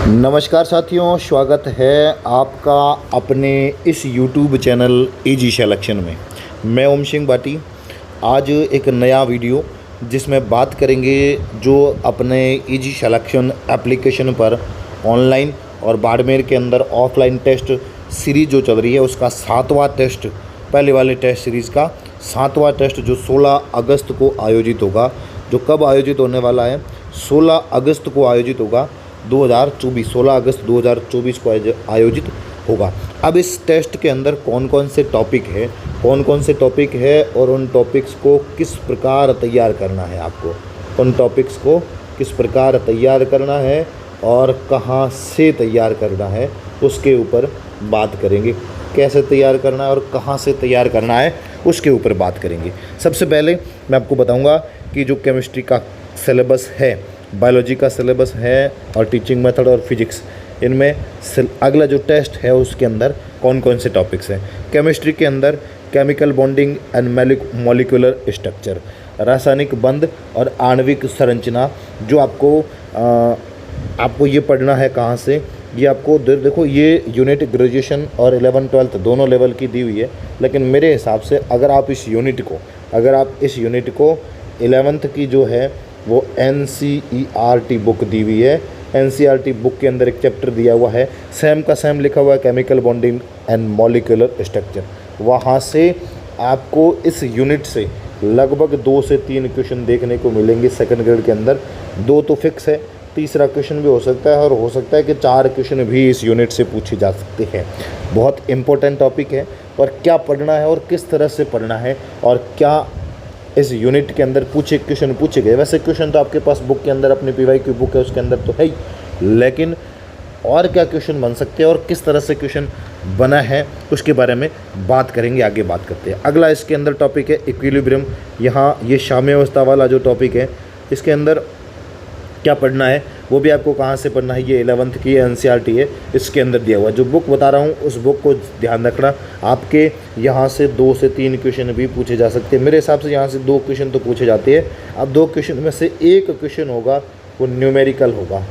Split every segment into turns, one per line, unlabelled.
नमस्कार साथियों, स्वागत है आपका अपने इस YouTube चैनल इजी सिलेक्शन में। मैं ओम सिंह भाटी। आज एक नया वीडियो जिसमें बात करेंगे जो अपने इजी सिलेक्शन एप्लीकेशन पर ऑनलाइन और बाड़मेर के अंदर ऑफलाइन टेस्ट सीरीज़ जो चल रही है उसका 7वां टेस्ट, पहले वाले टेस्ट सीरीज़ का 7वां टेस्ट जो 16 अगस्त को आयोजित होगा। जो कब आयोजित होने वाला है? 16 अगस्त को आयोजित होगा 2024, 16 अगस्त 2024 को आयोजित होगा। अब इस टेस्ट के अंदर कौन कौन से टॉपिक है और उन टॉपिक्स को किस प्रकार तैयार करना है, आपको उन टॉपिक्स को किस प्रकार तैयार करना है और कहाँ से तैयार करना है उसके ऊपर बात करेंगे। कैसे तैयार करना है और कहाँ से तैयार करना है उसके ऊपर बात करेंगे। सबसे पहले मैं आपको बताऊंगा कि जो केमिस्ट्री का सिलेबस है, बायोलॉजी का सिलेबस है और टीचिंग मेथड और फिजिक्स, इनमें अगला जो टेस्ट है उसके अंदर कौन कौन से टॉपिक्स हैं। केमिस्ट्री के अंदर chemical bonding and molecular structure, रासायनिक बंध और आणविक संरचना, जो आपको ये पढ़ना है। कहाँ से? ये आपको देखो, ये यूनिट ग्रेजुएशन और 11-12 दोनों लेवल की दी हुई है, लेकिन मेरे हिसाब से अगर आप इस यूनिट को 11th की जो है वो NCERT बुक दी हुई है। NCERT बुक के अंदर एक चैप्टर दिया हुआ है, सेम का सेम लिखा हुआ है, chemical bonding and molecular structure. वहाँ से आपको इस यूनिट से लगभग 2 से 3 क्वेश्चन देखने को मिलेंगे सेकंड ग्रेड के अंदर। 2 तो फिक्स है, तीसरा क्वेश्चन भी हो सकता है और हो सकता है कि 4 क्वेश्चन भी इस यूनिट से पूछे जा सकते हैं। बहुत इंपॉर्टेंट टॉपिक है और क्या पढ़ना है और किस तरह से पढ़ना है और क्या इस यूनिट के अंदर क्वेश्चन पूछे गए। वैसे क्वेश्चन तो आपके पास बुक के अंदर, अपनी PYQ बुक है उसके अंदर तो है ही, लेकिन और क्या क्वेश्चन बन सकते हैं और किस तरह से क्वेश्चन बना है उसके बारे में बात करेंगे। आगे बात करते हैं। अगला इसके अंदर टॉपिक है इक्विलिब्रियम। यहाँ ये साम्यावस्था वाला जो टॉपिक है, इसके अंदर क्या पढ़ना है वो भी आपको कहाँ से पढ़ना है। ये 11th की NCERT है, इसके अंदर दिया हुआ। जो बुक बता रहा हूँ उस बुक को ध्यान रखना। आपके यहाँ से 2 से 3 क्वेश्चन भी पूछे जा सकते हैं। मेरे हिसाब से यहाँ से 2 क्वेश्चन तो पूछे जाते हैं। अब 2 क्वेश्चन में से एक क्वेश्चन होगा वो न्यूमेरिकल होगा।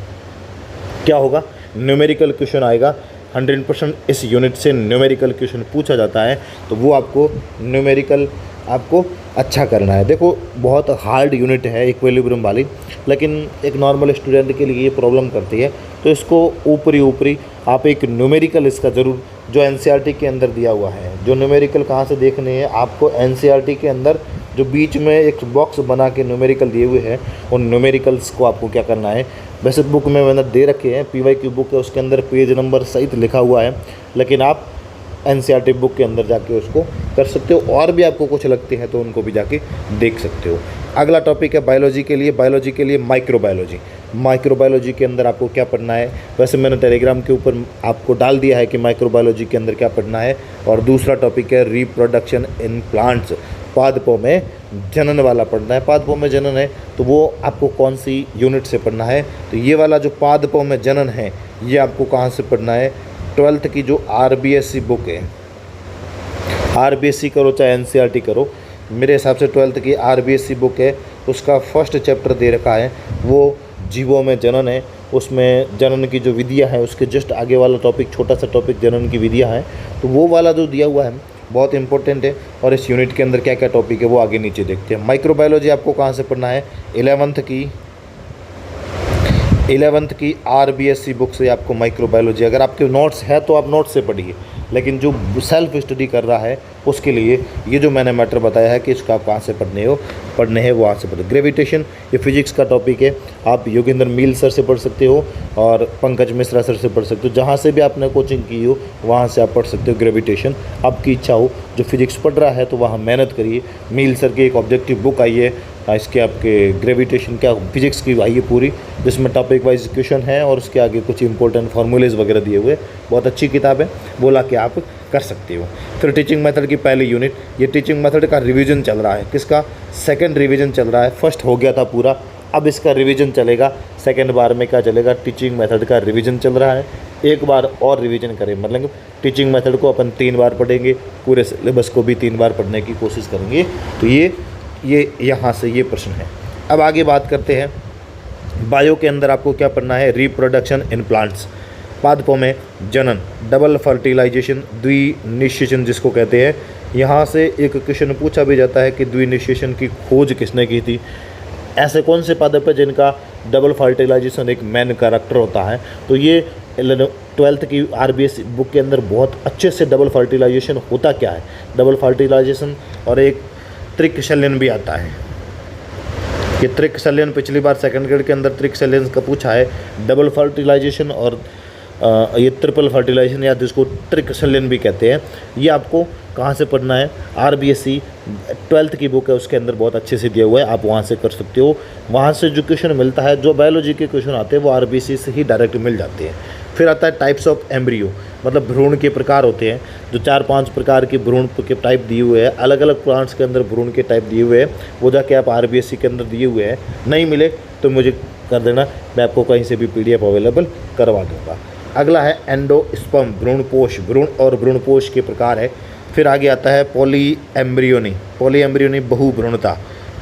क्या होगा? न्यूमेरिकल क्वेश्चन आएगा। 100% इस यूनिट से न्यूमेरिकल क्वेश्चन पूछा जाता है, तो वो आपको न्यूमेरिकल आपको अच्छा करना है। देखो, बहुत हार्ड यूनिट है इक्विलिब्रियम वाली, लेकिन एक नॉर्मल स्टूडेंट के लिए ये प्रॉब्लम करती है, तो इसको ऊपरी आप एक न्यूमेरिकल इसका ज़रूर, जो NCERT के अंदर दिया हुआ है। जो न्यूमेरिकल कहाँ से देखने हैं आपको, NCERT के अंदर जो बीच में एक बॉक्स बना के न्यूमेरिकल दिए हुए हैं, उन न्यूमेरिकल्स को आपको क्या करना है। वैसे बुक में मैंने दे रखे हैं, PYQ बुक है, उसके अंदर पेज नंबर सहित लिखा हुआ है, लेकिन आप NCERT बुक के अंदर जाके उसको कर सकते हो। और भी आपको कुछ लगते हैं तो उनको भी जाके देख सकते हो। अगला टॉपिक है बायोलॉजी के लिए माइक्रोबायोलॉजी के अंदर आपको क्या पढ़ना है। वैसे मैंने टेलीग्राम के ऊपर आपको डाल दिया है कि माइक्रोबायोलॉजी के अंदर क्या पढ़ना है। और दूसरा टॉपिक है रिप्रोडक्शन इन प्लांट्स, पादपों में जनन वाला पढ़ना है। पादपों में जनन है तो वो आपको कौन सी यूनिट से पढ़ना है? तो ये वाला जो पादपों में जनन है ये आपको कहाँ से पढ़ना है? 12th की जो RBSc बुक है, RBSc करो चाहे NCERT करो, मेरे हिसाब से 12th की RBSc बुक है, उसका फर्स्ट चैप्टर दे रखा है वो जीवों में जनन है। उसमें जनन की जो विधियाँ हैं उसके जस्ट आगे वाला टॉपिक, छोटा सा टॉपिक जनन की विधियाँ हैं, तो वो वाला जो दिया हुआ है बहुत इंपॉर्टेंट है। और इस यूनिट के अंदर क्या क्या टॉपिक है वो आगे नीचे देखते हैं। माइक्रोबायोलॉजी आपको कहाँ से पढ़ना है? 11th की RBSc बुक से आपको माइक्रोबायोलॉजी, अगर आपके नोट्स है तो आप नोट्स से पढ़िए, लेकिन जो सेल्फ स्टडी कर रहा है उसके लिए ये जो मैंने मैटर बताया है कि इसका आप कहाँ से पढ़ने हैं वहाँ से पढ़े। ग्रेविटेशन, ये फिजिक्स का टॉपिक है, आप योगेंद्र मील सर से पढ़ सकते हो और पंकज मिश्रा सर से पढ़ सकते हो। जहाँ से भी आपने कोचिंग की हो वहाँ से आप पढ़ सकते हो ग्रेविटेशन। आपकी इच्छा हो, जो फिजिक्स पढ़ रहा है तो वहाँ मेहनत करिए। मील सर की एक ऑब्जेक्टिव बुक आई है, इसके आपके ग्रेविटेशन क्या फिजिक्स की आई है पूरी, जिसमें टॉपिक वाइज क्वेश्चन है और उसके आगे कुछ इंपॉर्टेंट फार्मूलेज वगैरह दिए हुए। बहुत अच्छी किताब है, बोला कि आप कर सकते हो। फिर टीचिंग मेथड की पहली यूनिट, ये टीचिंग मेथड का रिवीजन चल रहा है। किसका? सेकंड रिवीजन चल रहा है। फर्स्ट हो गया था पूरा, अब इसका रिवीजन चलेगा। सेकंड बार में क्या चलेगा? टीचिंग मेथड का रिवीजन चल रहा है। एक बार और रिवीजन करें, मतलब टीचिंग मेथड को अपन 3 बार पढ़ेंगे, पूरे सिलेबस को भी 3 बार पढ़ने की कोशिश करेंगे। तो ये यहाँ से ये प्रश्न है। अब आगे बात करते हैं बायो के अंदर आपको क्या पढ़ना है, रिप्रोडक्शन इन प्लांट्स। पादपों में जनन, डबल फर्टिलाइजेशन, द्विनिषेचन जिसको कहते हैं। यहाँ से एक क्वेश्चन पूछा भी जाता है कि द्विनिषेचन की खोज किसने की थी। ऐसे कौन से पादप है जिनका डबल फर्टिलाइजेशन एक मेन कैरेक्टर होता है। तो ये 12th की RBS बुक के अंदर बहुत अच्छे से डबल फर्टिलाइजेशन होता क्या है, डबल फर्टिलाइजेशन और एक त्रिकशल्यन भी आता है। ये त्रिकशल्यन पिछली बार सेकंड ग्रेड के अंदर त्रिकशल्यन का पूछा है, डबल फर्टिलाइजेशन और ये ट्रिपल फर्टिलाइजेशन या जिसको त्रिकशल्यन भी कहते हैं। ये आपको कहाँ से पढ़ना है, RBSc 12th की बुक है उसके अंदर बहुत अच्छे से दिया हुआ है, आप वहाँ से कर सकते हो। वहाँ से जो क्वेश्चन मिलता है, जो बायोलॉजी के क्वेश्चन आते हैं वो RBSc से ही डायरेक्ट मिल जाते हैं। फिर आता है टाइप्स ऑफ एम्ब्रियो, मतलब भ्रूण के प्रकार होते हैं, जो 4-5 प्रकार के भ्रूण के टाइप दिए हुए हैं, अलग अलग प्लांट्स के अंदर भ्रूण के टाइप दिए हुए हैं, वो जाके आप RBSc के अंदर दिए हुए हैं। नहीं मिले तो मुझे कर देना, मैं आपको कहीं से भी PDF अवेलेबल करवा दूँगा। अगला है एंडोस्पर्म, भ्रूणपोष, भ्रूण और भ्रूणपोष के प्रकार है। फिर आगे आता है पॉलीएम्ब्रियोनी, पॉलीएम्ब्रियोनी बहुभ्रूणता।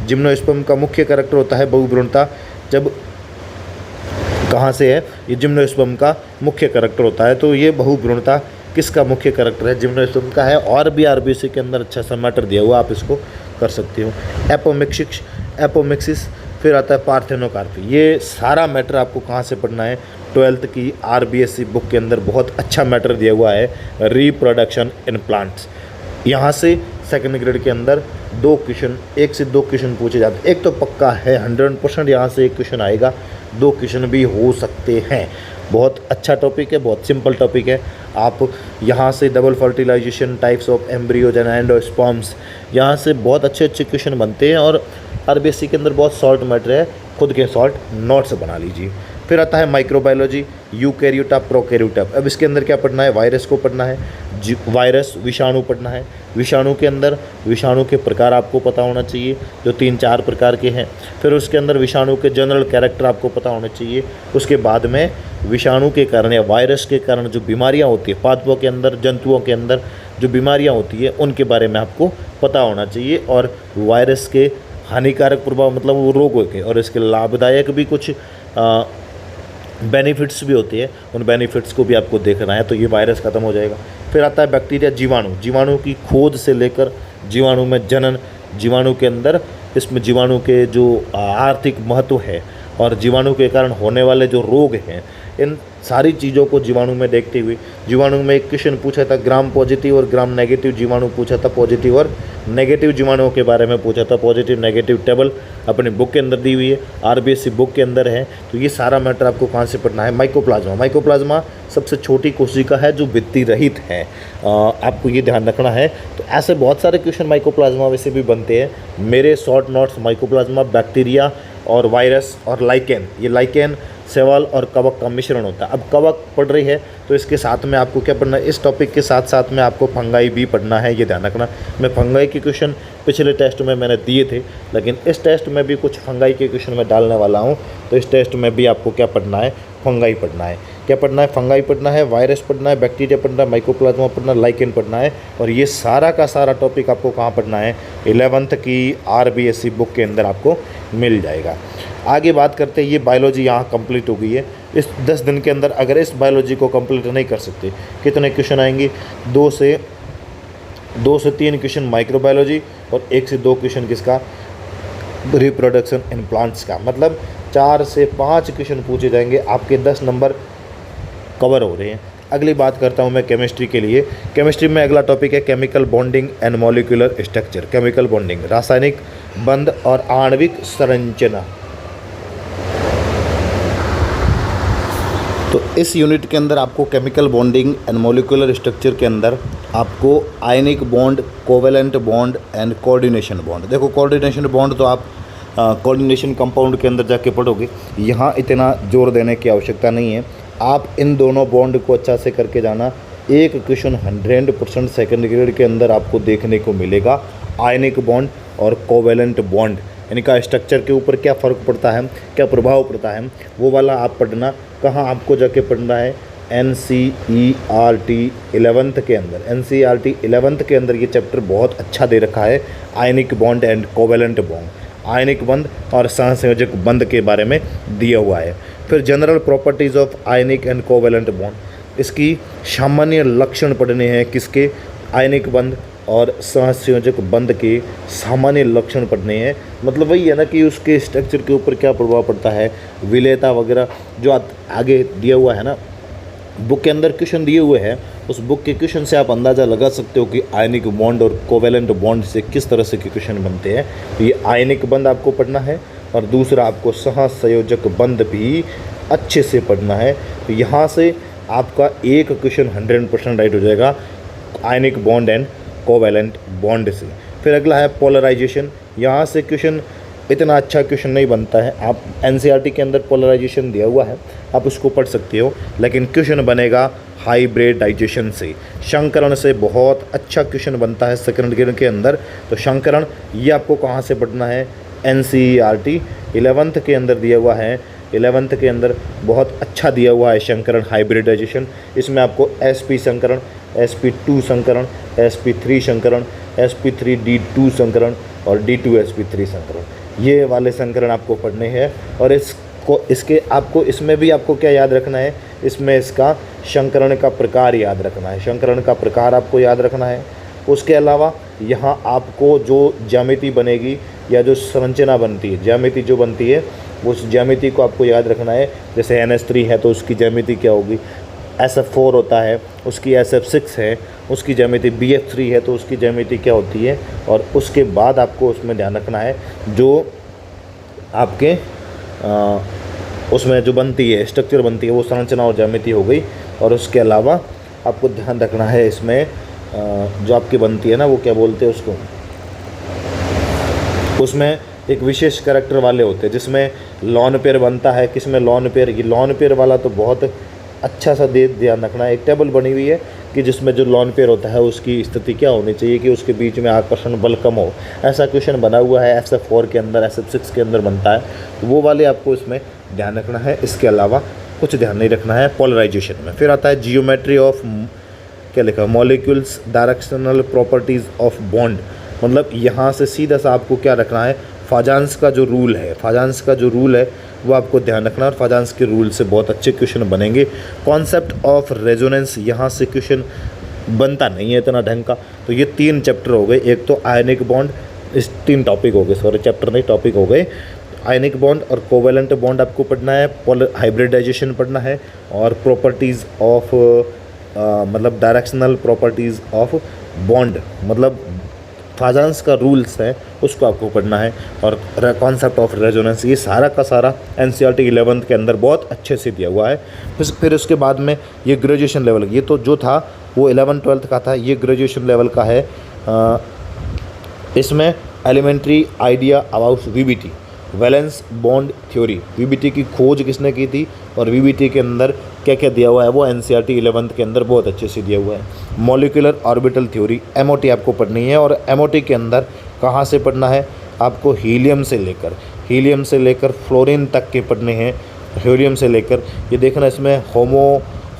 जिम्नोस्पर्म का मुख्य कैरेक्टर होता है बहुभ्रूणता। जब कहाँ से है, ये जिम्नोस्पर्म का मुख्य कैरेक्टर होता है। तो ये बहुभ्रूणता किसका मुख्य कैरेक्टर है, जिम्नोस्पर्म का है। और भी RBSc के अंदर अच्छा सा मैटर दिया हुआ, आप इसको कर सकते हो। एपोमिक्सिस, फिर आता है पार्थेनोकार्पी। ये सारा मैटर आपको कहाँ से पढ़ना है, 12th की RBSc बुक के अंदर बहुत अच्छा मैटर दिया हुआ है, रिप्रोडक्शन इन प्लांट्स। यहाँ से सेकंड ग्रेड के अंदर 2 क्वेश्चन, 1 से 2 क्वेश्चन पूछे जाते हैं। एक तो पक्का है 100% यहाँ से एक क्वेश्चन आएगा, 2 क्वेश्चन भी हो सकते हैं। बहुत अच्छा टॉपिक है, बहुत सिंपल टॉपिक है। आप यहाँ से double fertilization, types of embryos and endosperms, यहाँ से बहुत अच्छे अच्छे क्वेश्चन बनते हैं। और RBSc के अंदर बहुत शॉर्ट मैटर है, खुद के शॉर्ट नोट्स बना लीजिए। फिर आता है माइक्रोबायोलॉजी, यूकैरियोटा, प्रोकैरियोटा। अब इसके अंदर क्या पढ़ना है, वायरस को पढ़ना है, वायरस विषाणु पढ़ना है। विषाणु के अंदर विषाणु के प्रकार आपको पता होना चाहिए, जो 3-4 प्रकार के हैं। फिर उसके अंदर विषाणु के जनरल कैरेक्टर आपको पता होने चाहिए। उसके बाद में विषाणु के कारण या वायरस के कारण जो बीमारियां होती है, पादपों के अंदर, जंतुओं के अंदर जो बीमारियां होती है, उनके बारे में आपको पता होना चाहिए। और वायरस के हानिकारक प्रभाव, मतलब वो रोगों के, और इसके लाभदायक भी कुछ बेनिफिट्स भी होती है, उन बेनिफिट्स को भी आपको देखना है। तो ये वायरस खत्म हो जाएगा। फिर आता है बैक्टीरिया, जीवाणु, जीवाणु की खोज से लेकर जीवाणु में जनन, जीवाणु के अंदर इसमें जीवाणु के जो आर्थिक महत्व है और जीवाणु के कारण होने वाले जो रोग हैं, इन सारी चीज़ों को जीवाणु में देखते हुए, जीवाणु में एक क्वेश्चन पूछा था ग्राम पॉजिटिव और ग्राम नेगेटिव जीवाणु पूछा था, पॉजिटिव और नेगेटिव जीवाणुओं के बारे में पूछा था। पॉजिटिव नेगेटिव टेबल अपनी बुक के अंदर दी हुई है, RBSc बुक के अंदर है। तो ये सारा मैटर आपको कहाँ से पढ़ना है, माइकोप्लाज्मा। माइकोप्लाज्मा सबसे छोटी कोशिका है जो भित्ति रहित है, आपको ये ध्यान रखना है। तो ऐसे बहुत सारे क्वेश्चन माइकोप्लाज्मा वैसे भी बनते हैं। मेरे शॉर्ट नोट्स माइकोप्लाज्मा, बैक्टीरिया और वायरस और लाइकेन, ये लाइकेन शैवाल और कवक का मिश्रण होता है। अब कवक पढ़ रही है तो इसके साथ में आपको क्या पढ़ना है, इस टॉपिक के साथ साथ में आपको फंगाई भी पढ़ना है, ये ध्यान रखना। मैं फंगाई के क्वेश्चन पिछले टेस्ट में मैंने दिए थे, लेकिन इस टेस्ट में भी कुछ फंगाई के क्वेश्चन मैं डालने वाला हूँ। तो इस टेस्ट में भी आपको क्या पढ़ना है, फंगाई पढ़ना है। क्या पढ़ना है, फंगाई पढ़ना है, वायरस पढ़ना है, बैक्टीरिया पढ़ना है, माइकोप्लाज्मा पढ़ना है, लाइकेन पढ़ना है। और ये सारा का सारा टॉपिक आपको कहाँ पढ़ना है, 11th की RBSc बुक के अंदर आपको मिल जाएगा। आगे बात करते हैं, ये बायोलॉजी यहाँ कंप्लीट हो गई है। इस 10 दिन के अंदर अगर इस बायोलॉजी को कंप्लीट नहीं कर सकते, कितने क्वेश्चन आएंगे, 2 से 3 क्वेश्चन माइक्रोबायोलॉजी और 1 से 2 क्वेश्चन किसका, रिप्रोडक्शन इन प्लांट्स का। मतलब 4 से 5 क्वेश्चन पूछे जाएंगे, आपके 10 नंबर कवर हो रहे हैं। अगली बात करता हूँ मैं केमिस्ट्री के लिए। केमिस्ट्री में अगला टॉपिक है chemical bonding and molecular structure. Chemical bonding, रासायनिक बंध और आणविक संरचना। तो इस यूनिट के अंदर आपको chemical bonding and molecular structure के अंदर आपको ionic bond, covalent bond and coordination bond. देखो कोऑर्डिनेशन बॉन्ड तो आप कोऑर्डिनेशन कंपाउंड के अंदर जाके पढ़ोगे, यहाँ इतना जोर देने की आवश्यकता नहीं है। आप इन दोनों बॉन्ड को अच्छा से करके जाना। एक क्वेश्चन 100% सेकंड ग्रेड के अंदर आपको देखने को मिलेगा, आयनिक बॉन्ड और कोवेलेंट बॉन्ड, इनका स्ट्रक्चर के ऊपर क्या फ़र्क पड़ता है, क्या प्रभाव पड़ता है, वो वाला आप पढ़ना। कहाँ आपको जाके पढ़ना है, NCERT 11th के अंदर। NCERT 11th के अंदर ये चैप्टर बहुत अच्छा दे रखा है, ionic bond and covalent bond. Ionic बंध और सहसंयोजक बंध के बारे में दिया हुआ है। फिर general properties of ionic and covalent bond, इसकी सामान्य लक्षण पढ़ने हैं किसके, आयनिक बंध और सहसंयोजक बंध के सामान्य लक्षण पढ़ने हैं। मतलब वही है ना कि उसके स्ट्रक्चर के ऊपर क्या प्रभाव पड़ता है, विलेयता वगैरह जो आगे दिया हुआ है ना, बुक के अंदर क्वेश्चन दिए हुए हैं, उस बुक के क्वेश्चन से आप अंदाज़ा लगा सकते हो कि आयनिक बॉन्ड और कोवेलेंट बॉन्ड से किस तरह से क्वेश्चन बनते हैं। तो ये आयनिक बंध आपको पढ़ना है और दूसरा आपको सहसंयोजक बंध भी अच्छे से पढ़ना है। तो यहाँ से आपका एक क्वेश्चन 100% राइट हो जाएगा आयनिक बॉन्ड एंड कोवेलेंट बॉन्ड से। फिर अगला है पोलराइजेशन। यहाँ से क्वेश्चन इतना अच्छा क्वेश्चन नहीं बनता है, आप एनसीईआरटी के अंदर पोलराइजेशन दिया हुआ है, आप उसको पढ़ सकते हो, लेकिन क्वेश्चन बनेगा हाइब्रिडाइजेशन से, शंकरण से बहुत अच्छा क्वेश्चन बनता है सेकंड ग्रेड के अंदर। तो शंकरण ये आपको कहाँ से पढ़ना है, एनसीईआरटी 11th के अंदर दिया हुआ है, 11th के अंदर बहुत अच्छा दिया हुआ है शंकरण हाइब्रिडाइजेशन। इसमें आपको sp Shankaran, sp2 Shankaran, sp3 Shankaran, sp3d2 Shankaran और d2sp3 शंकरण, ये वाले शंकरण आपको पढ़ने हैं। और इसके आपको इसमें भी आपको क्या याद रखना है, इसमें इसका शंकरण का प्रकार याद रखना है, शंकरण का प्रकार आपको याद रखना है। उसके अलावा यहाँ आपको जो ज्यामिति बनेगी या जो संरचना बनती है, ज्यामिति जो बनती है, उस ज्यामिति को आपको याद रखना है। जैसे NH3 है तो उसकी ज्यामिति क्या होगी, SF4 होता है, उसकी SF6 है, उसकी ज्यामिति BF3 है तो उसकी ज्यामिति क्या होती है। और उसके बाद आपको उसमें ध्यान रखना है जो आपके उसमें जो बनती है, स्ट्रक्चर बनती है, वो संरचना और ज्यामिति हो गई। और उसके अलावा आपको ध्यान रखना है इसमें जो आपकी बनती है ना, वो क्या बोलते हैं उसको, उसमें एक विशेष कैरेक्टर वाले होते हैं जिसमें लॉन पेयर बनता है। किसमें लॉन पेयर, ये लॉन पेयर वाला तो बहुत अच्छा सा ध्यान रखना है। एक टेबल बनी हुई है कि जिसमें जो लॉन पेयर होता है उसकी स्थिति क्या होनी चाहिए कि उसके बीच में आकर्षण बल कम हो, ऐसा क्वेश्चन बना हुआ है। SF4 के अंदर, SF6 के अंदर बनता है, तो वो वाले आपको इसमें ध्यान रखना है। इसके अलावा कुछ ध्यान नहीं रखना है पोलराइजेशन में। फिर आता है जियोमेट्री ऑफ, क्या लिखा, molecules, directional properties of bond. मतलब यहाँ से सीधा सा आपको क्या रखना है, फाजांस का जो रूल है, फाजांस का जो रूल है वो आपको ध्यान रखना है। और फाजांस के रूल से बहुत अच्छे क्वेश्चन बनेंगे। कॉन्सेप्ट ऑफ रेजोनेंस, यहाँ से क्वेश्चन बनता नहीं है इतना ढंग का। तो ये 3 चैप्टर हो गए, एक तो आयनिक बॉन्ड, इस 3 टॉपिक हो गए, सॉरी चैप्टर नहीं टॉपिक हो गए। आयनिक बॉन्ड और कोवेलेंट बॉन्ड आपको पढ़ना है, हाइब्रिडाइजेशन पढ़ना है और प्रॉपर्टीज़ ऑफ मतलब डायरेक्शनल प्रॉपर्टीज़ ऑफ बॉन्ड, मतलब फाजांस का रूल्स है उसको आपको पढ़ना है। और कॉन्सेप्ट ऑफ रेजोनेंस, ये सारा का सारा एनसीईआरटी 11th के अंदर बहुत अच्छे से दिया हुआ है। फिर उसके बाद में ये ग्रेजुएशन लेवल, ये तो जो था वो 11th-12th का था, ये ग्रेजुएशन लेवल का है। इसमें elementary idea about VBT, valence bond theory, VBT की खोज किसने की थी और वीबीटी के अंदर क्या क्या दिया हुआ है वो एनसीईआरटी 11th के अंदर बहुत अच्छे से दिया हुआ है। मॉलिक्यूलर ऑर्बिटल थ्योरी, एमओटी आपको पढ़नी है। और एमओटी के अंदर कहाँ से पढ़ना है आपको, हीलियम से लेकर फ्लोरीन तक के पढ़ने हैं। हीलियम से लेकर, ये देखना इसमें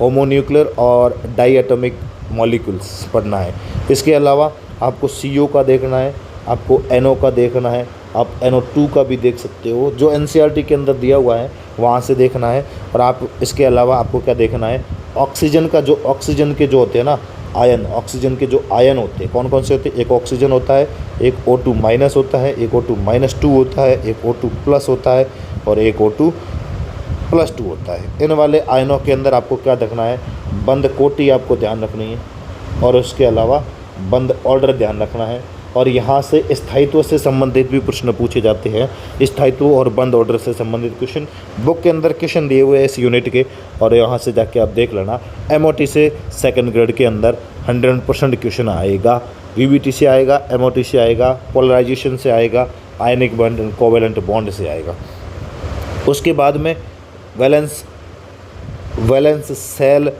होमोन्यूक्लियर और डाईएटॉमिक मॉलिक्यूल्स पढ़ना है। इसके अलावा आपको CO का देखना है, आपको NO का देखना है, आप NO2 का भी देख सकते हो, जो एनसीईआरटी के अंदर दिया हुआ है वहाँ से देखना है। और आप इसके अलावा आपको क्या देखना है, ऑक्सीजन का जो ऑक्सीजन के जो होते हैं ना आयन, ऑक्सीजन के जो आयन होते हैं कौन कौन से होते हैं, एक ऑक्सीजन होता है, एक O2 माइनस होता है, एक O2 माइनस 2 होता है, एक O2 प्लस होता है और एक O2 प्लस 2 होता है। इन वाले आयनों के अंदर आपको क्या देखना है, बंद कोटि आपको ध्यान रखनी है और उसके अलावा बंद ऑर्डर ध्यान रखना है। और यहाँ से स्थायित्व से संबंधित भी प्रश्न पूछे जाते हैं, स्थायित्व और बंद ऑर्डर से संबंधित क्वेश्चन बुक के अंदर क्वेश्चन दिए हुए हैं इस यूनिट के, और यहाँ से जाके आप देख लेना। एमओटी से सेकंड ग्रेड के अंदर 100% क्वेश्चन आएगा, वीबीटी से आएगा, एमओटी से आएगा, पोलराइजेशन से आएगा, आयनिक बॉन्ड कोवेलेंट बॉन्ड से आएगा। उसके बाद में valence shell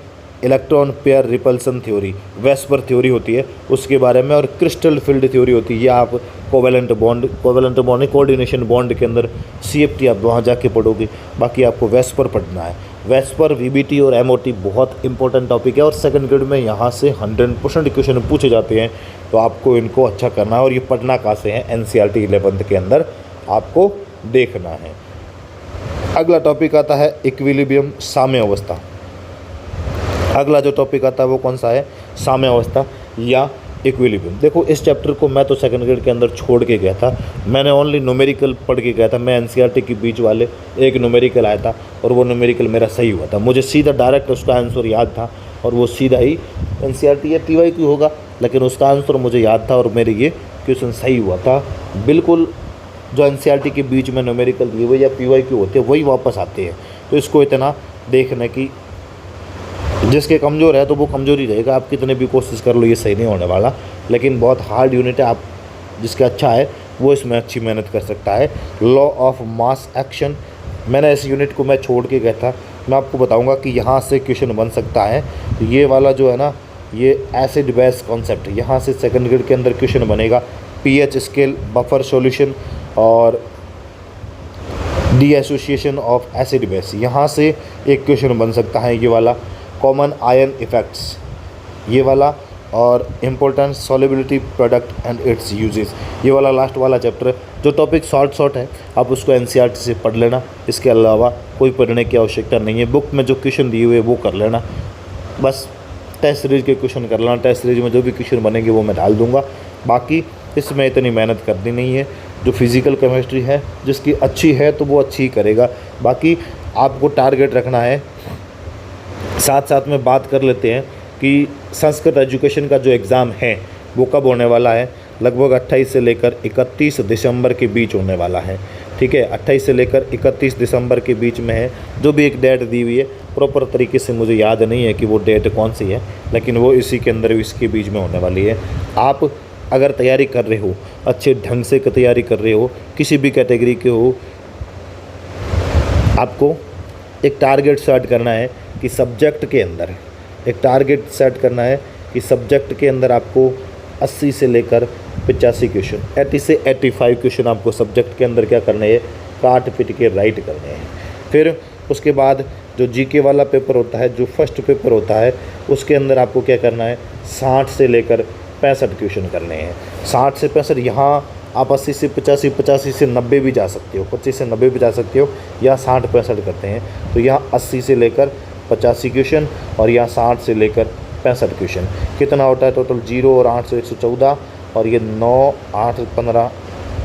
electron pair repulsion theory, VSEPR theory होती है उसके बारे में, और क्रिस्टल फील्ड थ्योरी होती है। ये आप कोवेलेंट बॉन्ड कोऑर्डिनेशन बॉन्ड के अंदर CFT आप वहाँ जाके पढ़ोगे। बाकी आपको वेस्पर पढ़ना है। वेस्पर, वीबीटी और एमओटी बहुत इंपॉर्टेंट टॉपिक है और सेकंड ग्रेड में यहाँ से 100% क्वेश्चन पूछे जाते हैं, तो आपको इनको अच्छा करना है। और ये पढ़ना कहाँ से है, एनसीईआरटी 11th के अंदर आपको देखना है। अगला टॉपिक आता है इक्विलिब्रियम, साम्य अवस्था। अगला जो टॉपिक आता है वो कौन सा है? साम्य अवस्था या इक्विलिब्रियम। देखो इस चैप्टर को मैं तो सेकंड ग्रेड के अंदर छोड़ के गया था, मैंने ओनली न्यूमेरिकल पढ़ के गया था। मैं एनसीईआरटी के बीच वाले एक न्यूमेरिकल आया था और वो न्यूमेरिकल मेरा सही हुआ था, मुझे सीधा डायरेक्ट उसका आंसर याद था और वो सीधा ही एनसीईआरटी या टीवाईक्यू होगा, लेकिन उसका आंसर मुझे याद था और मेरे ये क्वेश्चन सही हुआ था बिल्कुल। जो एनसीईआरटी के बीच में न्यूमेरिकल दिए हुए या पीवाईक्यू होते हैं वही वापस आते हैं, तो इसको इतना देखना कि जिसके कमज़ोर है तो वो कमज़ोर ही रहेगा, आप कितने भी कोशिश कर लो ये सही नहीं होने वाला। लेकिन बहुत हार्ड यूनिट है, आप जिसका अच्छा है वो इसमें अच्छी मेहनत कर सकता है। लॉ ऑफ मास एक्शन, मैंने इस यूनिट को मैं छोड़ के गया था, मैं आपको बताऊंगा कि यहाँ से क्वेश्चन बन सकता है। तो ये वाला जो है ना, ये एसिड बेस कॉन्सेप्ट, यहाँ से सेकंड ग्रेड के अंदर क्वेश्चन बनेगा। पीएच स्केल, बफर सॉल्यूशन और D association of acid base, यहाँ से एक क्वेश्चन बन सकता है ये वाला। कॉमन आयन इफेक्ट्स ये वाला, और importance solubility product and it's uses, ये वाला लास्ट वाला चैप्टर है। जो टॉपिक शॉर्ट है आप उसको एनसीईआरटी से पढ़ लेना, इसके अलावा कोई पढ़ने की आवश्यकता नहीं है। बुक में जो क्वेश्चन दिए हुए वो कर लेना, बस टेस्ट सीरीज के क्वेश्चन कर लेना। टेस्ट सीरीज में जो भी क्वेश्चन बनेंगे वो मैं डाल दूँगा, बाकी इसमें इतनी मेहनत करनी नहीं है। जो फिज़िकल केमिस्ट्री है जिसकी अच्छी है तो वो अच्छी ही करेगा, बाकी आपको टारगेट रखना है। साथ साथ में बात कर लेते हैं कि संस्कृत एजुकेशन का जो एग्ज़ाम है वो कब होने वाला है। लगभग 28 से लेकर 31 दिसंबर के बीच होने वाला है, ठीक है। 28 से लेकर 31 दिसंबर के बीच में है, जो भी एक डेट दी हुई है, प्रॉपर तरीके से मुझे याद नहीं है कि वो डेट कौन सी है, लेकिन वो इसी के अंदर इसके बीच में होने वाली है। आप अगर तैयारी कर रहे हो, अच्छे ढंग से तैयारी कर रहे हो, किसी भी कैटेगरी के हो, आपको एक टारगेट सेट करना है कि सब्जेक्ट के अंदर, एक टारगेट सेट करना है कि सब्जेक्ट के अंदर आपको 80 से लेकर 85 क्वेश्चन, 80 से 85 क्वेश्चन आपको सब्जेक्ट के अंदर क्या करने हैं, काट पिट के राइट करने हैं। फिर उसके बाद जो जीके वाला पेपर होता है, जो फर्स्ट पेपर होता है, उसके अंदर आपको क्या करना है, 60 से लेकर 65 क्वेश्चन करने हैं। 60 से 65, यहाँ आप 80 से 85, 85 से 90 भी जा सकते हो, 25 से 90 भी जा सकते हो, या 60-65 करते हैं तो यहाँ 80 से लेकर 85 क्वेश्चन और यहाँ 60 से लेकर 65 क्वेश्चन। कितना होता है टोटल? 0 और 8 से 114 और ये 9, 8, 15,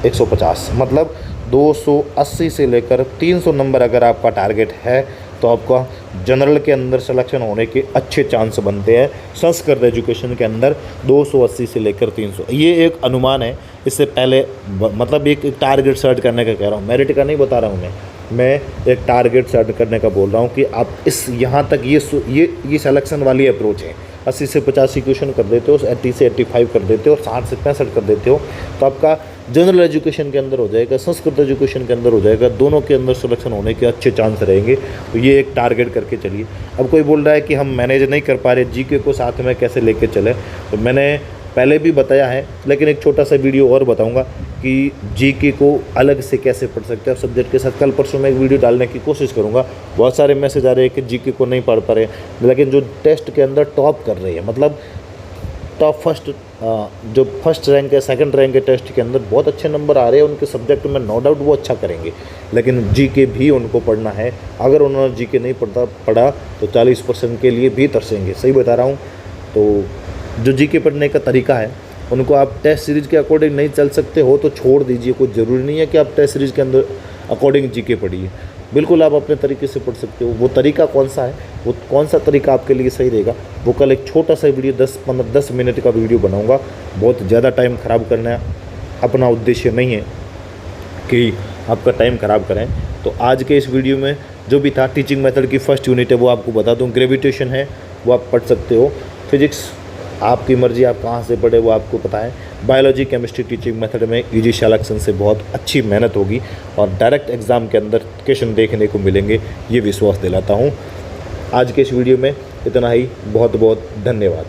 150, मतलब 280 से लेकर 300 नंबर अगर आपका टारगेट है तो आपका जनरल के अंदर सिलेक्शन होने के अच्छे चांस बनते हैं। संस्कृत एजुकेशन के अंदर 280 से लेकर 300, ये एक अनुमान है। इससे पहले मतलब एक टारगेट सेट करने का कह रहा हूँ, मेरिट का नहीं बता रहा हूँ मैं एक टारगेट सेट करने का बोल रहा हूँ कि आप इस यहाँ तक ये सिलेक्शन वाली अप्रोच है। 80 से 85 क्वेश्चन कर देते हो, 80 से 85 कर देते हो, 60 से 65 कर देते हो, तो आपका जनरल एजुकेशन के अंदर हो जाएगा, संस्कृत एजुकेशन के अंदर हो जाएगा, दोनों के अंदर सिलेक्शन होने के अच्छे चांस रहेंगे। तो ये एक टारगेट करके चलिए। अब कोई बोल रहा है कि हम मैनेज नहीं कर पा रहे, जीके को साथ में कैसे लेके चले, तो मैंने पहले भी बताया है, लेकिन एक छोटा सा वीडियो और बताऊंगा कि जीके को अलग से कैसे पढ़ सकते हैं आप सब्जेक्ट के साथ। कल परसों में एक वीडियो डालने की कोशिश करूंगा। बहुत सारे मैसेज आ रहे हैं कि जीके को नहीं पढ़ पा रहे, लेकिन जो टेस्ट के अंदर टॉप कर रहे हैं, मतलब टॉप फर्स्ट, जो फर्स्ट रैंक है, सेकंड रैंक के टेस्ट के अंदर बहुत अच्छे नंबर आ रहे हैं उनके सब्जेक्ट में, नो डाउट वो अच्छा करेंगे, लेकिन जीके भी उनको पढ़ना है। अगर उन्होंने जीके नहीं पढ़ा तो 40% के लिए भी तरसेंगे, सही बता रहा हूँ। तो जो जीके पढ़ने का तरीका है, उनको आप टेस्ट सीरीज़ के अकॉर्डिंग नहीं चल सकते हो तो छोड़ दीजिए। कोई ज़रूरी नहीं है कि आप टेस्ट सीरीज़ के अंदर अकॉर्डिंग जीके पढ़िए, बिल्कुल आप अपने तरीके से पढ़ सकते हो। वो तरीका कौन सा है, वो कौन सा तरीका आपके लिए सही रहेगा, वो कल एक छोटा सा वीडियो 10 मिनट का वीडियो बनाऊंगा। बहुत ज़्यादा टाइम ख़राब करना अपना उद्देश्य नहीं है कि आपका टाइम ख़राब करें। तो आज के इस वीडियो में जो भी था, टीचिंग मेथड की फर्स्ट यूनिट है वो आपको बता दूँ। ग्रेविटेशन है वो आप पढ़ सकते हो, फिजिक्स आपकी मर्ज़ी, आप कहाँ से पढ़े वो आपको पता है। बायोलॉजी, केमिस्ट्री टीचिंग मेथड में ईजी सिलेक्शन से बहुत अच्छी मेहनत होगी और डायरेक्ट एग्ज़ाम के अंदर क्वेश्चन देखने को मिलेंगे, ये विश्वास दिलाता हूँ। आज के इस वीडियो में इतना ही, बहुत बहुत धन्यवाद।